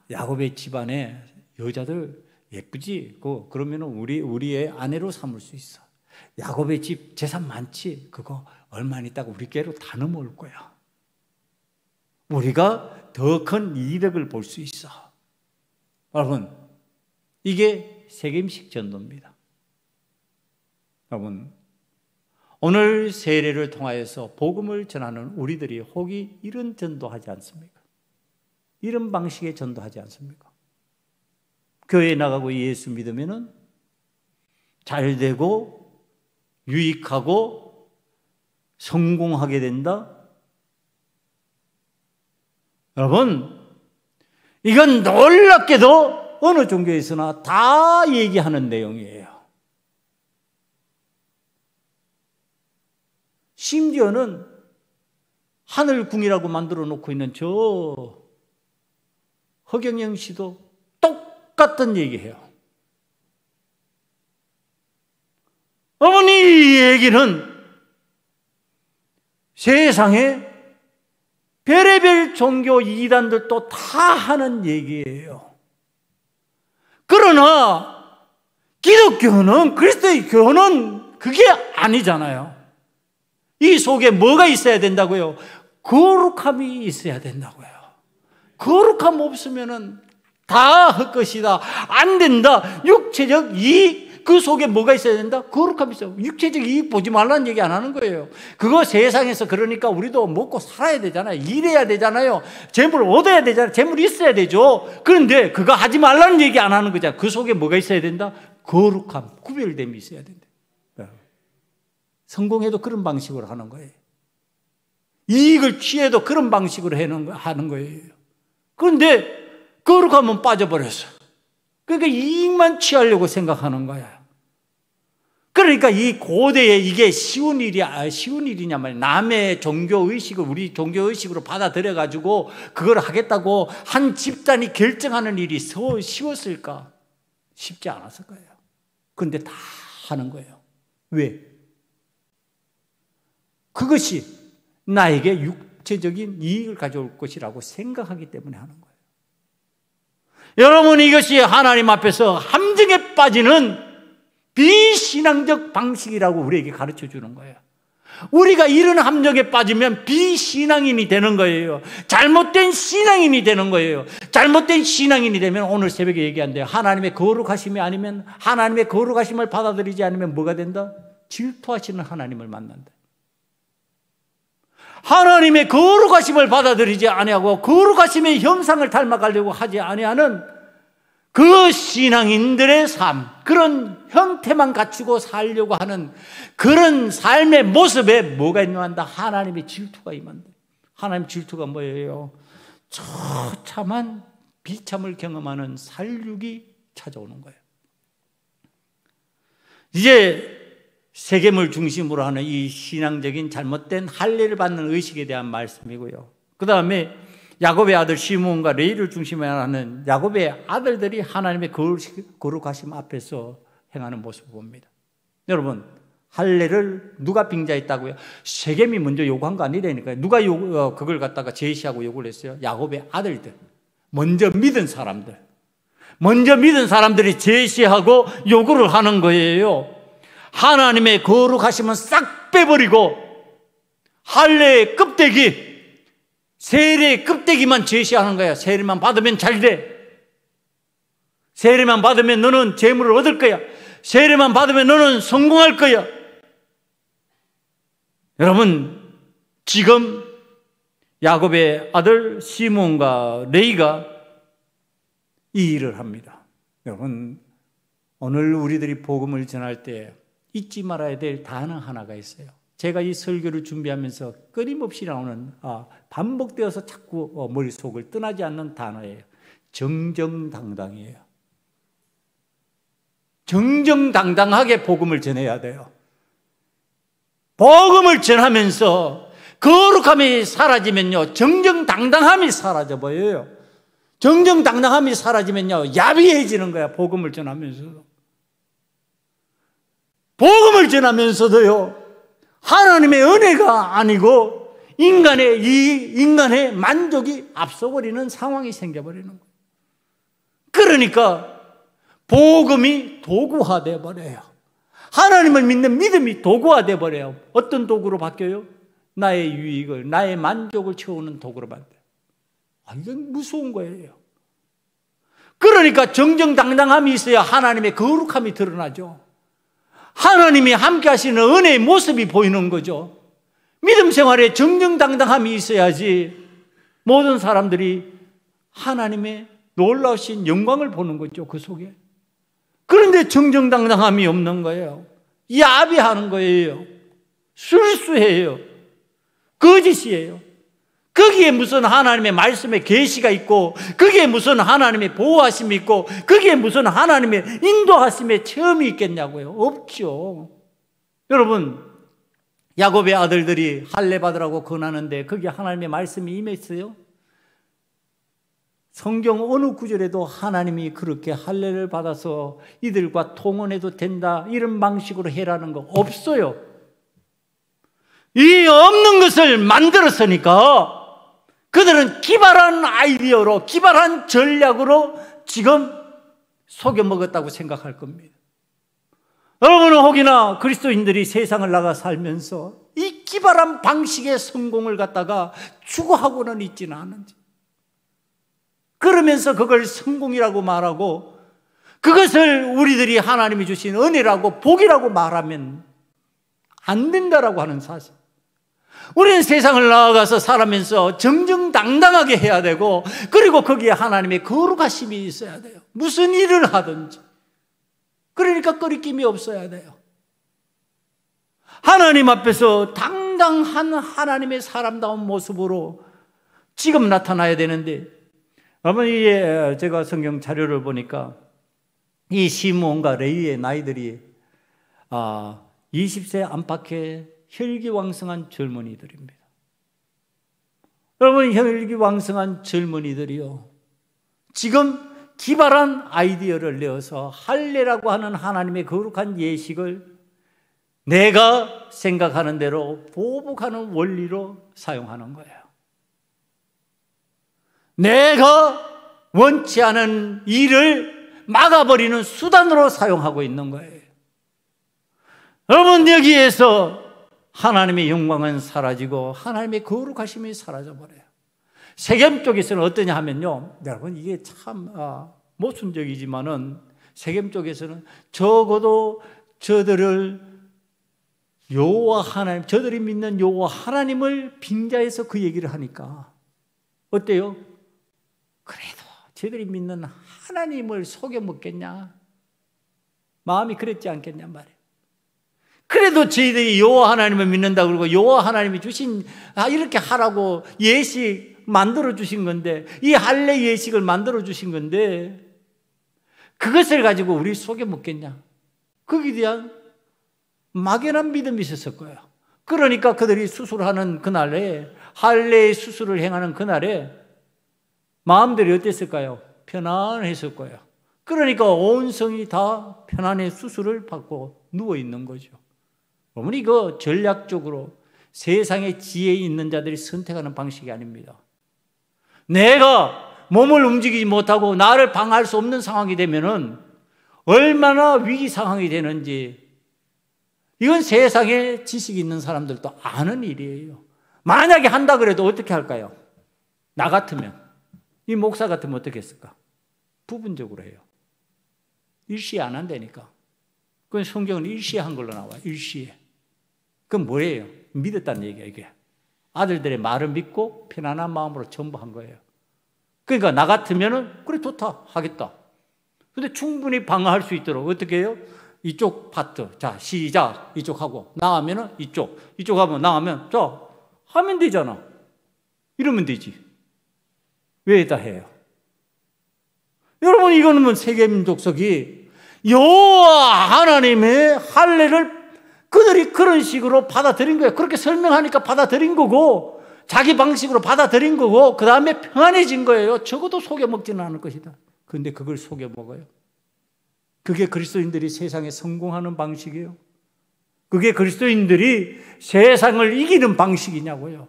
야곱의 집안에 여자들 예쁘지? 그러면은 우리의 아내로 삼을 수 있어. 야곱의 집 재산 많지? 그거 얼마 있다가 우리께로 다 넘어올 거야. 우리가 더 큰 이득을 볼 수 있어. 여러분, 이게 세겜식 전도입니다. 여러분, 오늘 세례를 통하여서 복음을 전하는 우리들이 혹이 이런 전도하지 않습니까? 이런 방식의 전도하지 않습니까? 교회에 나가고 예수 믿으면은 잘 되고 유익하고 성공하게 된다? 여러분, 이건 놀랍게도 어느 종교에서나 다 얘기하는 내용이에요. 심지어는 하늘궁이라고 만들어 놓고 있는 저 허경영 씨도 똑같은 얘기해요. 어머니, 이 얘기는 세상에 별의별 종교 이단들도 다 하는 얘기예요. 그러나 기독교는, 그리스도의 교는 그게 아니잖아요. 이 속에 뭐가 있어야 된다고요? 거룩함이 있어야 된다고요. 거룩함 없으면은 다 헛것이다, 안 된다. 육체적 이익, 그 속에 뭐가 있어야 된다? 거룩함이 있어요. 육체적 이익 보지 말라는 얘기 안 하는 거예요. 그거 세상에서, 그러니까 우리도 먹고 살아야 되잖아요. 일해야 되잖아요. 재물 얻어야 되잖아요. 재물이 있어야 되죠. 그런데 그거 하지 말라는 얘기 안 하는 거잖아요. 그 속에 뭐가 있어야 된다? 거룩함, 구별됨이 있어야 된다. 성공해도 그런 방식으로 하는 거예요. 이익을 취해도 그런 방식으로 하는 거예요. 그런데 거룩하면 빠져버렸어. 그러니까 이익만 취하려고 생각하는 거야. 그러니까 이 고대에 이게 쉬운 일이냐 말이야. 남의 종교의식을 우리 종교의식으로 받아들여가지고 그걸 하겠다고 한 집단이 결정하는 일이 쉬웠을까? 쉽지 않았을 거예요. 그런데 다 하는 거예요. 왜? 그것이 나에게 육체적인 이익을 가져올 것이라고 생각하기 때문에 하는 거예요. 여러분, 이것이 하나님 앞에서 함정에 빠지는 비신앙적 방식이라고 우리에게 가르쳐 주는 거예요. 우리가 이런 함정에 빠지면 비신앙인이 되는 거예요. 잘못된 신앙인이 되는 거예요. 잘못된 신앙인이 되면 오늘 새벽에 얘기한대요. 하나님의 거룩하심이 아니면, 하나님의 거룩하심을 받아들이지 않으면 뭐가 된다? 질투하시는 하나님을 만난다. 하나님의 거룩하심을 받아들이지 아니하고 거룩하심의 형상을 닮아가려고 하지 아니하는 그 신앙인들의 삶, 그런 형태만 갖추고 살려고 하는 그런 삶의 모습에 뭐가 있는가? 하나님의 질투가 임한다. 하나님 질투가 뭐예요? 처참한 비참을 경험하는 살육이 찾아오는 거예요. 이제 세겜을 중심으로 하는 이 신앙적인 잘못된 할례를 받는 의식에 대한 말씀이고요. 그 다음에 야곱의 아들 시므온과 레위를 중심으로 하는 야곱의 아들들이 하나님의 거룩하심 앞에서 행하는 모습을 봅니다. 여러분, 할례를 누가 빙자했다고요? 세겜이 먼저 요구한 거 아니라니까요. 누가 그걸 갖다가 제시하고 요구를 했어요? 야곱의 아들들, 먼저 믿은 사람들이 제시하고 요구를 하는 거예요. 하나님의 거룩하심은 싹 빼버리고 할례의 껍데기, 세례의 껍데기만 제시하는 거야. 세례만 받으면 잘 돼. 세례만 받으면 너는 재물을 얻을 거야. 세례만 받으면 너는 성공할 거야. 여러분, 지금 야곱의 아들 시므온과 레위가 이 일을 합니다. 여러분, 오늘 우리들이 복음을 전할 때 잊지 말아야 될 단어 하나가 있어요. 제가 이 설교를 준비하면서 끊임없이 나오는 반복되어서 자꾸 머릿속을 떠나지 않는 단어예요. 정정당당이에요. 정정당당하게 복음을 전해야 돼요. 복음을 전하면서 거룩함이 사라지면요, 정정당당함이 사라져버려요. 정정당당함이 사라지면요, 야비해지는 거야. 복음을 전하면서도. 복음을 전하면서도요, 하나님의 은혜가 아니고 인간의 만족이 앞서버리는 상황이 생겨버리는 거예요. 그러니까 복음이 도구화되어 버려요. 하나님을 믿는 믿음이 도구화되어 버려요. 어떤 도구로 바뀌어요? 나의 유익을, 나의 만족을 채우는 도구로 바뀌어요. 이건 무서운 거예요. 그러니까 정정당당함이 있어야 하나님의 거룩함이 드러나죠. 하나님이 함께 하시는 은혜의 모습이 보이는 거죠. 믿음 생활에 정정당당함이 있어야지 모든 사람들이 하나님의 놀라우신 영광을 보는 거죠, 그 속에. 그런데 정정당당함이 없는 거예요. 야비하는 거예요. 술수해요. 거짓이에요. 거기에 무슨 하나님의 말씀의 계시가 있고, 거기에 무슨 하나님의 보호하심이 있고, 거기에 무슨 하나님의 인도하심의 체험이 있겠냐고요. 없죠. 여러분, 야곱의 아들들이 할례 받으라고 권하는데 거기에 하나님의 말씀이 임했어요? 성경 어느 구절에도 하나님이 그렇게 할례를 받아서 이들과 통혼해도 된다, 이런 방식으로 해라는 거 없어요. 이 없는 것을 만들었으니까 그들은 기발한 아이디어로, 기발한 전략으로 지금 속여먹었다고 생각할 겁니다. 여러분은 혹이나 그리스도인들이 세상을 나가 살면서 이 기발한 방식의 성공을 갖다가 추구하고는 있지는 않은지, 그러면서 그걸 성공이라고 말하고 그것을 우리들이 하나님이 주신 은혜라고 복이라고 말하면 안 된다라고 하는 사실. 우리는 세상을 나아가서 살아면서 정정당당하게 해야 되고, 그리고 거기에 하나님의 거룩하심이 있어야 돼요. 무슨 일을 하든지. 그러니까 거리낌이 없어야 돼요. 하나님 앞에서 당당한 하나님의 사람다운 모습으로 지금 나타나야 되는데, 여러분, 이게 제가 성경 자료를 보니까 이 시므온과 레위의 나이들이 20세 안팎의 혈기왕성한 젊은이들입니다. 여러분, 혈기왕성한 젊은이들이요, 지금 기발한 아이디어를 내어서 할례라고 하는 하나님의 거룩한 예식을 내가 생각하는 대로 보복하는 원리로 사용하는 거예요. 내가 원치 않은 일을 막아버리는 수단으로 사용하고 있는 거예요. 여러분, 여기에서 하나님의 영광은 사라지고 하나님의 거룩하심이 사라져버려요. 세겜 쪽에서는 어떠냐 하면요, 여러분, 이게 참 모순적이지만은 세겜 쪽에서는 적어도 저들을 여호와 하나님, 저들이 믿는 여호와 하나님을 빙자해서 그 얘기를 하니까 어때요? 그래도 저들이 믿는 하나님을 속여 먹겠냐? 마음이 그랬지 않겠냐 말이에요. 그래도 저희들이 여호와 하나님을 믿는다 그러고 여호와 하나님이 주신 이렇게 하라고 예식 만들어 주신 건데, 이 할례 예식을 만들어 주신 건데 그것을 가지고 우리 속여 먹겠냐? 거기에 대한 막연한 믿음이 있었을 거예요. 그러니까 그들이 수술하는 그날에, 할례 수술을 행하는 그날에 마음들이 어땠을까요? 편안했을 거예요. 그러니까 온 성이 다 편안히 수술을 받고 누워 있는 거죠. 그러면 이거 전략적으로 세상의 지혜에 있는 자들이 선택하는 방식이 아닙니다. 내가 몸을 움직이지 못하고 나를 방어할 수 없는 상황이 되면은 얼마나 위기 상황이 되는지, 이건 세상에 지식이 있는 사람들도 아는 일이에요. 만약에 한다 그래도 어떻게 할까요? 나 같으면, 이 목사 같으면 어떻게 했을까? 부분적으로 해요. 일시에 안 한다니까. 그건 성경은 일시에 한 걸로 나와요. 일시에. 그건 뭐예요? 믿었다는 얘기예요, 이게. 아들들의 말을 믿고 편안한 마음으로 전부 한 거예요. 그러니까 나 같으면은 그래 좋다 하겠다. 근데 충분히 방어할 수 있도록 어떻게 해요? 이쪽 파트, 자 시작, 이쪽 하고 나가면은 이쪽 하면 나가면 자 하면 되잖아. 이러면 되지. 왜 다 해요? 여러분, 이거는 뭐 세계민족석이 여호와 하나님의 할례를 그들이 그런 식으로 받아들인 거예요. 그렇게 설명하니까 받아들인 거고, 자기 방식으로 받아들인 거고, 그 다음에 평안해진 거예요. 적어도 속여 먹지는 않을 것이다. 그런데 그걸 속여 먹어요. 그게 그리스도인들이 세상에 성공하는 방식이에요. 그게 그리스도인들이 세상을 이기는 방식이냐고요.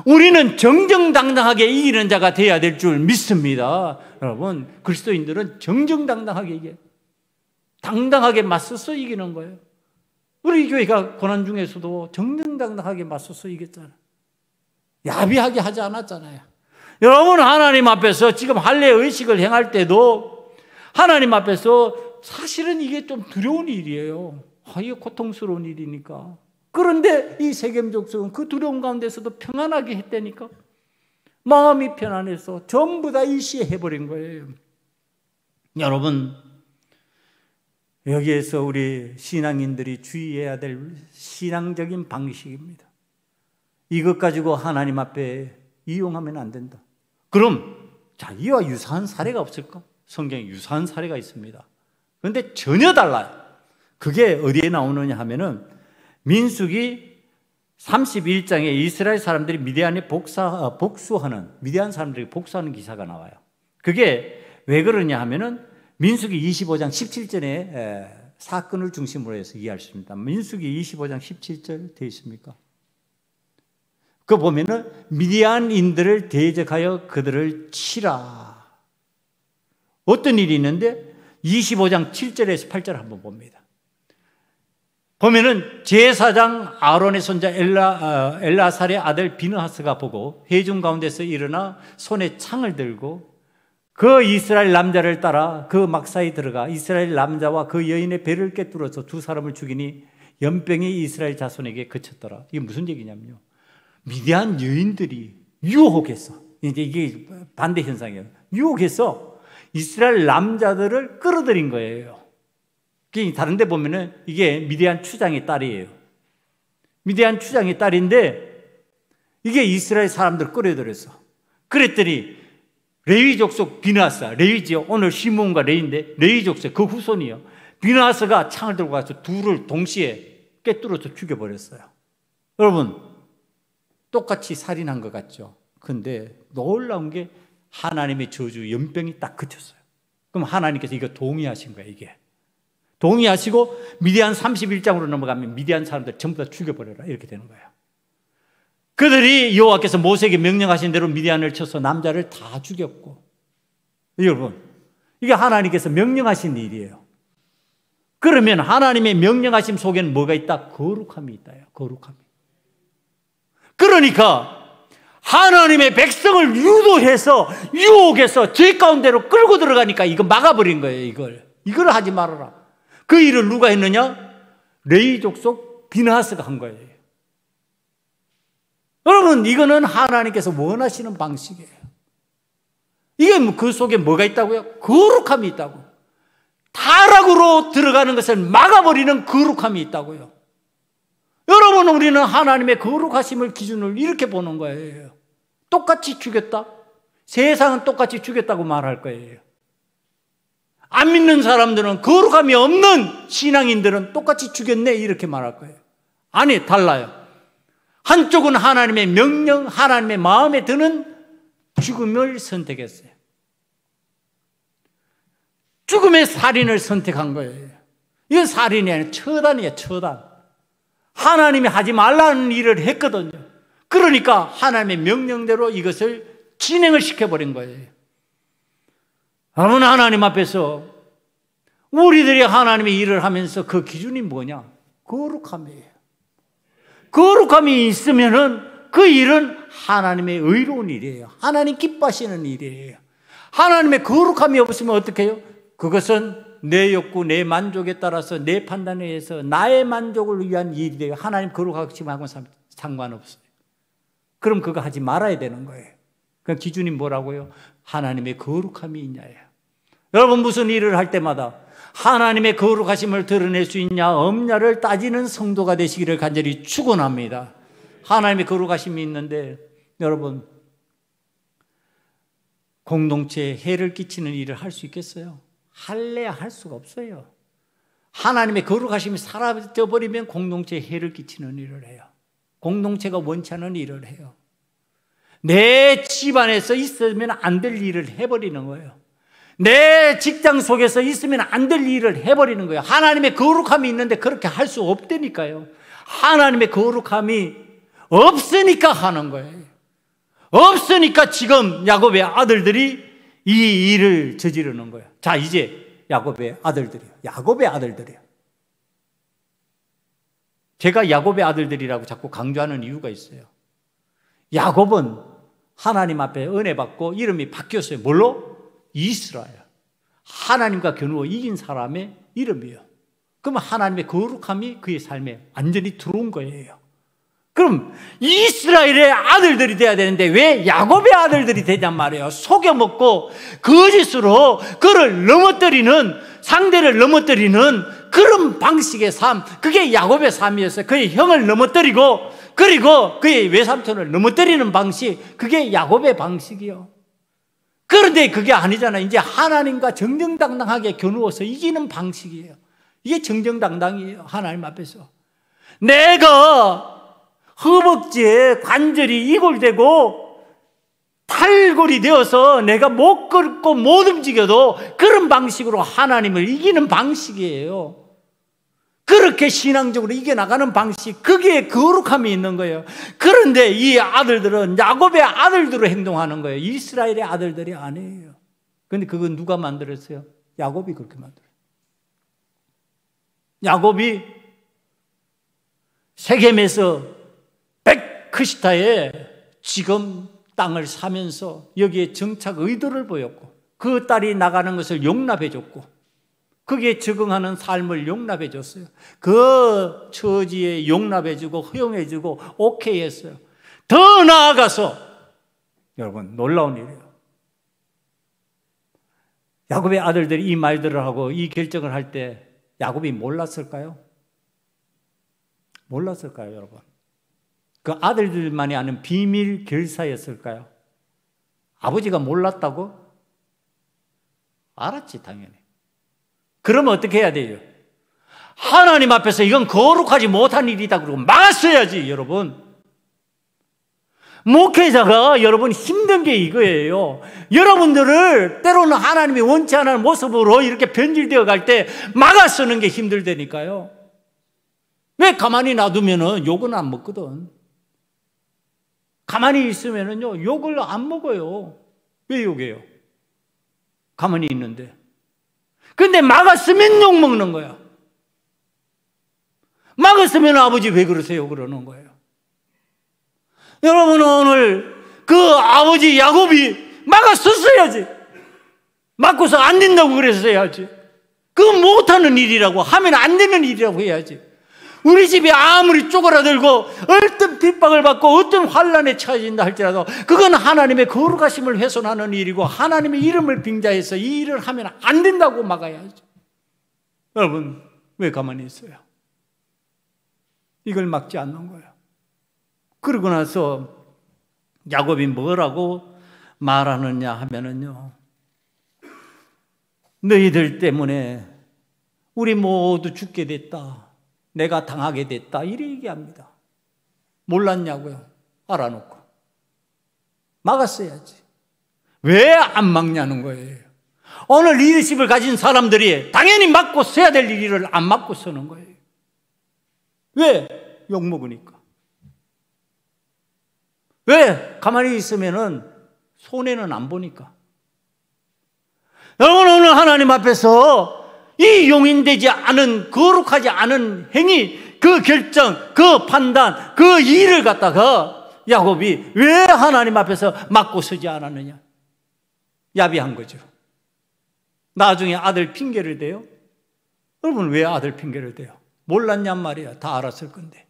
우리는 정정당당하게 이기는 자가 되어야 될 줄 믿습니다. 여러분, 그리스도인들은 정정당당하게 이겨요. 당당하게 맞서서 이기는 거예요. 우리 교회가 고난 중에서도 정정당당하게 맞서서 이겼잖아요. 야비하게 하지 않았잖아요. 여러분, 하나님 앞에서 지금 할례 의식을 행할 때도 하나님 앞에서 사실은 이게 좀 두려운 일이에요. 이게 고통스러운 일이니까. 그런데 이 세겜족속은 그 두려움 가운데서도 평안하게 했다니까. 마음이 편안해서 전부 다 일시에 해버린 거예요. 여러분, 여기에서 우리 신앙인들이 주의해야 될 신앙적인 방식입니다. 이것 가지고 하나님 앞에 이용하면 안 된다. 그럼 자, 이와 유사한 사례가 없을까? 성경에 유사한 사례가 있습니다. 그런데 전혀 달라요. 그게 어디에 나오느냐 하면은 민수기 31장에 이스라엘 사람들이 미디안에 복수하는, 미디안 사람들이 복수하는 기사가 나와요. 그게 왜 그러냐 하면은 민수기 25장 17절에 사건을 중심으로 해서 이해할 수 있습니다. 민수기 25장 17절 되어 있습니까? 그거 보면은 미디안인들을 대적하여 그들을 치라. 어떤 일이 있는데 25장 7절에서 8절 한번 봅니다. 보면은 제사장 아론의 손자 엘라살의 아들 비느하스가 보고 회중 가운데서 일어나 손에 창을 들고 그 이스라엘 남자를 따라 그 막사에 들어가 이스라엘 남자와 그 여인의 배를 꿰뚫어서 두 사람을 죽이니 연병이 이스라엘 자손에게 그쳤더라. 이게 무슨 얘기냐면요, 미디안 여인들이 유혹해서, 이제 이게 반대 현상이에요. 유혹해서 이스라엘 남자들을 끌어들인 거예요. 다른 데 보면은 이게 미디안 추장의 딸이에요. 미디안 추장의 딸인데 이게 이스라엘 사람들 끌어들였어. 그랬더니 레위 족속 비느하스, 레위지요. 오늘 시므온과 레위인데 레위 족속 그 후손이요. 비느하스가 창을 들고 가서 둘을 동시에 꿰뚫어서 죽여버렸어요. 여러분, 똑같이 살인한 것 같죠? 근데 놀라운 게 하나님의 저주, 연병이 딱 그쳤어요. 그럼 하나님께서 이거 동의하신 거예요, 이게. 동의하시고 미디안 31장으로 넘어가면 미디안 사람들 전부 다 죽여버려라, 이렇게 되는 거예요. 그들이 여호와께서 모세에게 명령하신 대로 미디안을 쳐서 남자를 다 죽였고, 여러분, 이게 하나님께서 명령하신 일이에요. 그러면 하나님의 명령하심 속에는 뭐가 있다? 거룩함이 있다요. 거룩함이. 그러니까 하나님의 백성을 유도해서 유혹해서 죄 가운데로 끌고 들어가니까 이거 막아버린 거예요. 이걸 하지 말아라. 그 일을 누가 했느냐? 레위 족속 비나스가 한 거예요. 여러분, 이거는 하나님께서 원하시는 방식이에요. 이게 그 속에 뭐가 있다고요? 거룩함이 있다고. 타락으로 들어가는 것을 막아버리는 거룩함이 있다고요. 여러분, 우리는 하나님의 거룩하심을 기준으로 이렇게 보는 거예요. 똑같이 죽였다? 세상은 똑같이 죽였다고 말할 거예요. 안 믿는 사람들은, 거룩함이 없는 신앙인들은 똑같이 죽였네 이렇게 말할 거예요. 아니, 달라요. 한쪽은 하나님의 명령, 하나님의 마음에 드는 죽음을 선택했어요. 죽음의 살인을 선택한 거예요. 이건 살인이 아니라 처단이에요, 처단. 하나님이 하지 말라는 일을 했거든요. 그러니까 하나님의 명령대로 이것을 진행을 시켜버린 거예요. 여러분, 하나님 앞에서 우리들이 하나님의 일을 하면서 그 기준이 뭐냐? 거룩함이에요. 거룩함이 있으면은 그 일은 하나님의 의로운 일이에요. 하나님 기뻐하시는 일이에요. 하나님의 거룩함이 없으면 어떻게 해요? 그것은 내 욕구, 내 만족에 따라서 내 판단에 의해서 나의 만족을 위한 일이 돼요. 하나님 거룩하심하고는 상관없어요. 그럼 그거 하지 말아야 되는 거예요. 그 기준이 뭐라고요? 하나님의 거룩함이 있냐예요. 여러분, 무슨 일을 할 때마다 하나님의 거룩하심을 드러낼 수 있냐 없냐를 따지는 성도가 되시기를 간절히 축원합니다. 하나님의 거룩하심이 있는데 여러분, 공동체에 해를 끼치는 일을 할 수 있겠어요? 할래야 할 수가 없어요. 하나님의 거룩하심이 사라져버리면 공동체에 해를 끼치는 일을 해요. 공동체가 원치 않은 일을 해요. 내 집안에서 있으면 안 될 일을 해버리는 거예요. 내 직장 속에서 있으면 안 될 일을 해버리는 거예요. 하나님의 거룩함이 있는데 그렇게 할 수 없다니까요. 하나님의 거룩함이 없으니까 하는 거예요. 없으니까 지금 야곱의 아들들이 이 일을 저지르는 거예요. 자, 이제 야곱의 아들들이에요. 제가 야곱의 아들들이라고 자꾸 강조하는 이유가 있어요. 야곱은 하나님 앞에 은혜 받고 이름이 바뀌었어요. 뭘로? 이스라엘. 하나님과 겨누어 이긴 사람의 이름이에요. 그러면 하나님의 거룩함이 그의 삶에 완전히 들어온 거예요. 그럼 이스라엘의 아들들이 돼야 되는데 왜 야곱의 아들들이 되냔 말이에요. 속여먹고 거짓으로 그를 넘어뜨리는, 상대를 넘어뜨리는 그런 방식의 삶, 그게 야곱의 삶이었어요. 그의 형을 넘어뜨리고 그리고 그의 외삼촌을 넘어뜨리는 방식, 그게 야곱의 방식이요. 그런데 그게 아니잖아요. 이제 하나님과 정정당당하게 겨누어서 이기는 방식이에요. 이게 정정당당이에요. 하나님 앞에서 내가 허벅지에 관절이 이골되고 탈골이 되어서 내가 못 걷고 못 움직여도 그런 방식으로 하나님을 이기는 방식이에요. 그렇게 신앙적으로 이겨나가는 방식, 그게 거룩함이 있는 거예요. 그런데 이 아들들은 야곱의 아들들로 행동하는 거예요. 이스라엘의 아들들이 아니에요. 그런데 그건 누가 만들었어요? 야곱이 그렇게 만들었어요. 야곱이 세겜에서 백크시타에 지금 땅을 사면서 여기에 정착 의도를 보였고 그 딸이 나가는 것을 용납해 줬고 거기에 적응하는 삶을 용납해 줬어요. 그 처지에 용납해 주고 허용해 주고 오케이 했어요. 더 나아가서 여러분, 놀라운 일이에요. 야곱의 아들들이 이 말들을 하고 이 결정을 할 때 야곱이 몰랐을까요? 몰랐을까요, 여러분? 그 아들들만이 아는 비밀 결사였을까요? 아버지가 몰랐다고? 알았지, 당연히. 그러면 어떻게 해야 돼요? 하나님 앞에서 이건 거룩하지 못한 일이다 그러고 막았어야지, 여러분. 목회자가 여러분 힘든 게 이거예요. 여러분들을 때로는 하나님이 원치 않은 모습으로 이렇게 변질되어 갈 때 막아서는 게 힘들다니까요. 왜 가만히 놔두면은 욕은 안 먹거든. 가만히 있으면은요, 욕을 안 먹어요. 왜 욕해요? 가만히 있는데. 근데 막았으면 욕 먹는 거야. 막았으면 아버지 왜 그러세요? 그러는 거예요. 여러분, 오늘 그 아버지 야곱이 막았었어야지. 막고서 안 된다고 그랬어야지. 그건 못하는 일이라고, 하면 안 되는 일이라고 해야지. 우리 집이 아무리 쪼그라들고 어떤 핍박을 받고 어떤 환난에 처해진다 할지라도 그건 하나님의 거룩하심을 훼손하는 일이고 하나님의 이름을 빙자해서 이 일을 하면 안 된다고 막아야죠. 여러분, 왜 가만히 있어요? 이걸 막지 않는 거예요. 그러고 나서 야곱이 뭐라고 말하느냐 하면은요, 너희들 때문에 우리 모두 죽게 됐다, 내가 당하게 됐다, 이렇게 얘기합니다. 몰랐냐고요? 알아놓고 막았어야지. 왜 안 막냐는 거예요. 오늘 리더십을 가진 사람들이 당연히 막고 서야 될 일을 안 막고 서는 거예요. 왜? 욕먹으니까. 왜? 가만히 있으면은 손해는 안 보니까. 여러분, 오늘 하나님 앞에서 이 용인되지 않은, 거룩하지 않은 행위, 그 결정, 그 판단, 그 일을 갖다가 야곱이 왜 하나님 앞에서 막고 서지 않았느냐? 야비한 거죠. 나중에 아들 핑계를 대요. 여러분, 왜 아들 핑계를 대요? 몰랐냔 말이야. 다 알았을 건데.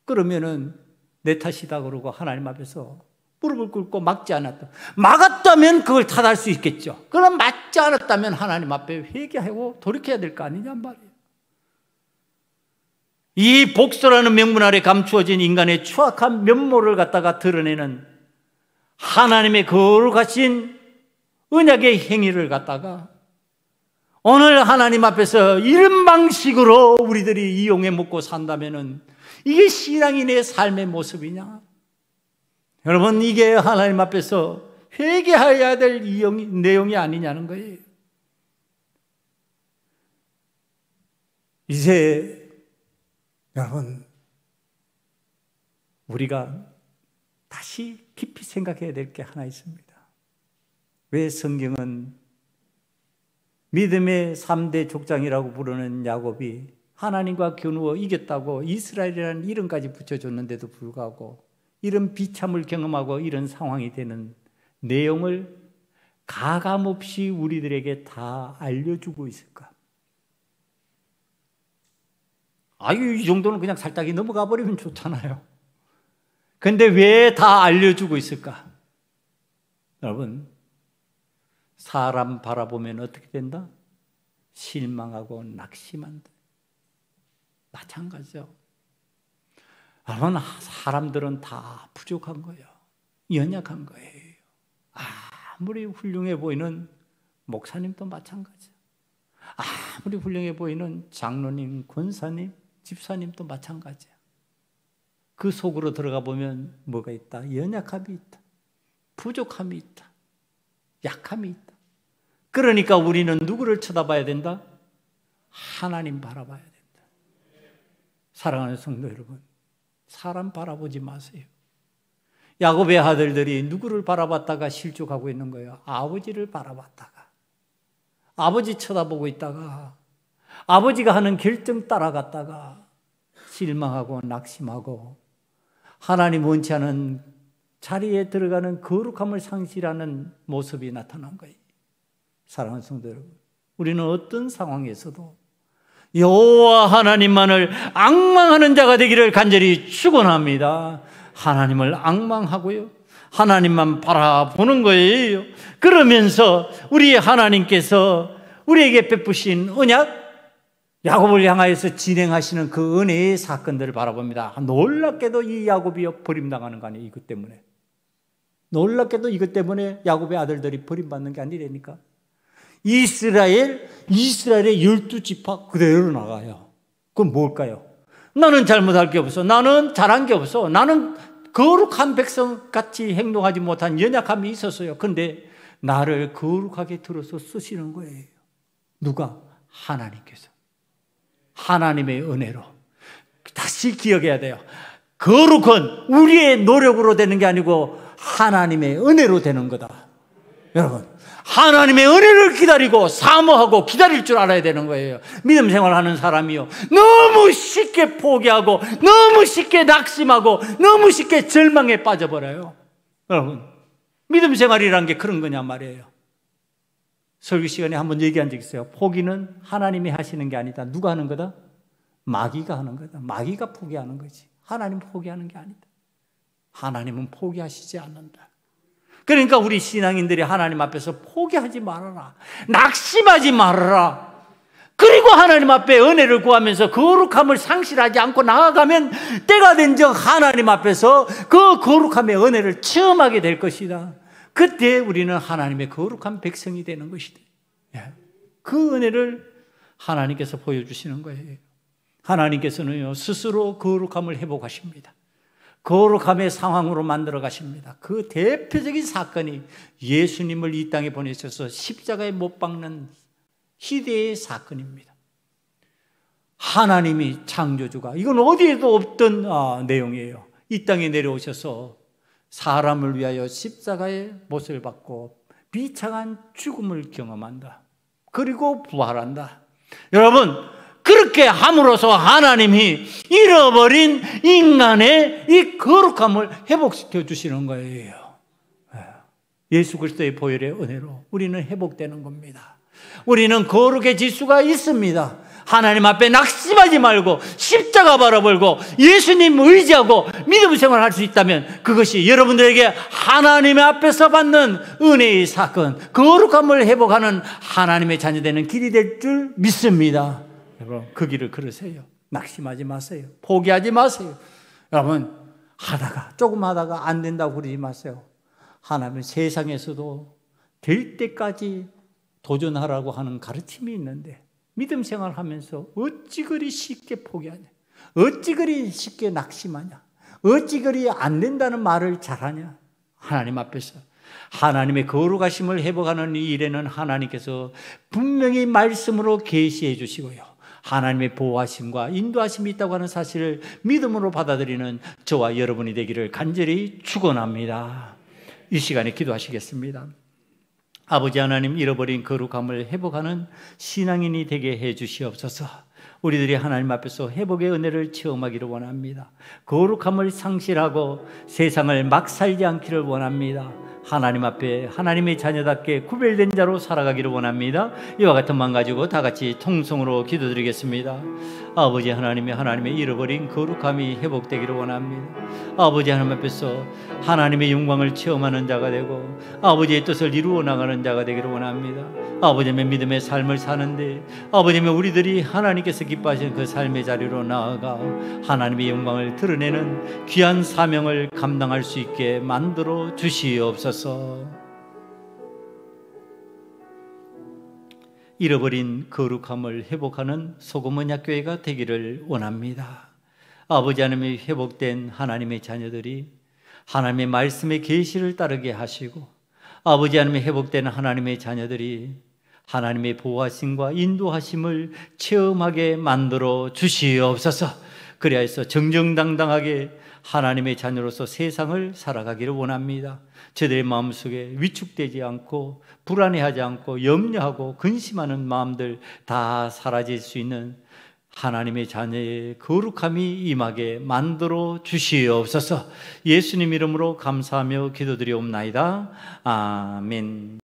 그러면은 내 탓이다 그러고 하나님 앞에서 무릎을 꿇고 막지 않았다. 막았다면 그걸 탓할 수 있겠죠. 그럼 막지 않았다면 하나님 앞에 회개하고 돌이켜야 될 거 아니냔 말이에요. 이 복수라는 명분 아래 감추어진 인간의 추악한 면모를 갖다가 드러내는 하나님의 거룩하신 언약의 행위를 갖다가 오늘 하나님 앞에서 이런 방식으로 우리들이 이용해 먹고 산다면은 이게 신앙인의 삶의 모습이냐? 여러분, 이게 하나님 앞에서 회개해야 될 내용이 아니냐는 거예요. 이제 여러분, 우리가 다시 깊이 생각해야 될 게 하나 있습니다. 왜 성경은 믿음의 3대 족장이라고 부르는 야곱이 하나님과 겨누어 이겼다고 이스라엘이라는 이름까지 붙여줬는데도 불구하고 이런 비참을 경험하고 이런 상황이 되는 내용을 가감없이 우리들에게 다 알려주고 있을까? 아유, 이 정도는 그냥 살짝이 넘어가 버리면 좋잖아요. 근데 왜 다 알려주고 있을까? 여러분, 사람 바라보면 어떻게 된다? 실망하고 낙심한다. 마찬가지죠. 여러분, 사람들은 다 부족한 거예요. 연약한 거예요. 아무리 훌륭해 보이는 목사님도 마찬가지예요. 아무리 훌륭해 보이는 장로님, 권사님, 집사님도 마찬가지예요. 그 속으로 들어가 보면 뭐가 있다? 연약함이 있다. 부족함이 있다. 약함이 있다. 그러니까 우리는 누구를 쳐다봐야 된다? 하나님 바라봐야 된다. 사랑하는 성도 여러분, 사람 바라보지 마세요. 야곱의 아들들이 누구를 바라봤다가 실족하고 있는 거예요? 아버지를 바라봤다가, 아버지 쳐다보고 있다가, 아버지가 하는 결정 따라갔다가 실망하고 낙심하고 하나님 원치 않은 자리에 들어가는 거룩함을 상실하는 모습이 나타난 거예요. 사랑하는 성도 여러분, 우리는 어떤 상황에서도 여호와 하나님만을 앙망하는 자가 되기를 간절히 축원합니다. 하나님을 앙망하고요, 하나님만 바라보는 거예요. 그러면서 우리 하나님께서 우리에게 베푸신 언약, 야곱을 향하여서 진행하시는 그 은혜의 사건들을 바라봅니다. 놀랍게도 이 야곱이 버림당하는 거 아니에요? 이것 때문에. 놀랍게도 이것 때문에 야곱의 아들들이 버림받는 게 아니라니까. 이스라엘의 12지파 그대로 나가요. 그건 뭘까요? 나는 잘못할 게 없어. 나는 잘한 게 없어. 나는 거룩한 백성같이 행동하지 못한 연약함이 있었어요. 그런데 나를 거룩하게 들어서 쓰시는 거예요. 누가? 하나님께서. 하나님의 은혜로. 다시 기억해야 돼요. 거룩은 우리의 노력으로 되는 게 아니고 하나님의 은혜로 되는 거다. 여러분, 하나님의 은혜를 기다리고 사모하고 기다릴 줄 알아야 되는 거예요. 믿음 생활하는 사람이요, 너무 쉽게 포기하고 너무 쉽게 낙심하고 너무 쉽게 절망에 빠져버려요. 여러분, 믿음 생활이라는 게 그런 거냐 말이에요. 설교 시간에 한번 얘기한 적 있어요. 포기는 하나님이 하시는 게 아니다. 누가 하는 거다? 마귀가 하는 거다. 마귀가 포기하는 거지. 하나님 포기하는 게 아니다. 하나님은 포기하시지 않는다. 그러니까 우리 신앙인들이 하나님 앞에서 포기하지 말아라. 낙심하지 말아라. 그리고 하나님 앞에 은혜를 구하면서 거룩함을 상실하지 않고 나아가면 때가 된 적 하나님 앞에서 그 거룩함의 은혜를 체험하게 될 것이다. 그때 우리는 하나님의 거룩한 백성이 되는 것이다. 그 은혜를 하나님께서 보여주시는 거예요. 하나님께서는요, 스스로 거룩함을 회복하십니다. 거룩함의 상황으로 만들어 가십니다. 그 대표적인 사건이 예수님을 이 땅에 보내셔서 십자가에 못 박는 희대의 사건입니다. 하나님이 창조주가, 이건 어디에도 없던 내용이에요. 이 땅에 내려오셔서 사람을 위하여 십자가의 못을 받고 비참한 죽음을 경험한다. 그리고 부활한다. 여러분, 그렇게 함으로써 하나님이 잃어버린 인간의 이 거룩함을 회복시켜 주시는 거예요. 예수 그리스도의 보혈의 은혜로 우리는 회복되는 겁니다. 우리는 거룩해질 수가 있습니다. 하나님 앞에 낙심하지 말고 십자가 바라보고 예수님 의지하고 믿음 생활을 할 수 있다면 그것이 여러분들에게 하나님 앞에서 받는 은혜의 사건, 거룩함을 회복하는 하나님의 자녀되는 길이 될 줄 믿습니다. 여러분, 그 길을 걸으세요. 낙심하지 마세요. 포기하지 마세요. 여러분, 조금 하다가 안 된다고 그러지 마세요. 하나님은 세상에서도 될 때까지 도전하라고 하는 가르침이 있는데 믿음 생활하면서 어찌 그리 쉽게 포기하냐? 어찌 그리 쉽게 낙심하냐? 어찌 그리 안 된다는 말을 잘하냐? 하나님 앞에서 하나님의 거룩하심을 회복하는 이 일에는 하나님께서 분명히 말씀으로 계시해 주시고요, 하나님의 보호하심과 인도하심이 있다고 하는 사실을 믿음으로 받아들이는 저와 여러분이 되기를 간절히 축원합니다. 이 시간에 기도하시겠습니다. 아버지 하나님, 잃어버린 거룩함을 회복하는 신앙인이 되게 해 주시옵소서. 우리들이 하나님 앞에서 회복의 은혜를 체험하기를 원합니다. 거룩함을 상실하고 세상을 막 살지 않기를 원합니다. 하나님 앞에 하나님의 자녀답게 구별된 자로 살아가기를 원합니다. 이와 같은 마음 가지고 다 같이 통성으로 기도드리겠습니다. 아버지 하나님의 잃어버린 거룩함이 회복되기를 원합니다. 아버지 하나님 앞에서 하나님의 영광을 체험하는 자가 되고 아버지의 뜻을 이루어 나가는 자가 되기를 원합니다. 아버지의 믿음의 삶을 사는데 아버지의 우리들이 하나님께서 기뻐하시는 그 삶의 자리로 나아가 하나님의 영광을 드러내는 귀한 사명을 감당할 수 있게 만들어 주시옵소서. 잃어버린 거룩함을 회복하는 소금언약교회가 되기를 원합니다. 아버지 하나님의 회복된 하나님의 자녀들이 하나님의 말씀의 계시를 따르게 하시고 아버지 하나님의 회복된 하나님의 자녀들이 하나님의 보호하심과 인도하심을 체험하게 만들어 주시옵소서. 그리하여서 정정당당하게 하나님의 자녀로서 세상을 살아가기를 원합니다. 저들의 마음속에 위축되지 않고 불안해하지 않고 염려하고 근심하는 마음들 다 사라질 수 있는 하나님의 자녀의 거룩함이 임하게 만들어 주시옵소서. 예수님 이름으로 감사하며 기도드리옵나이다. 아멘.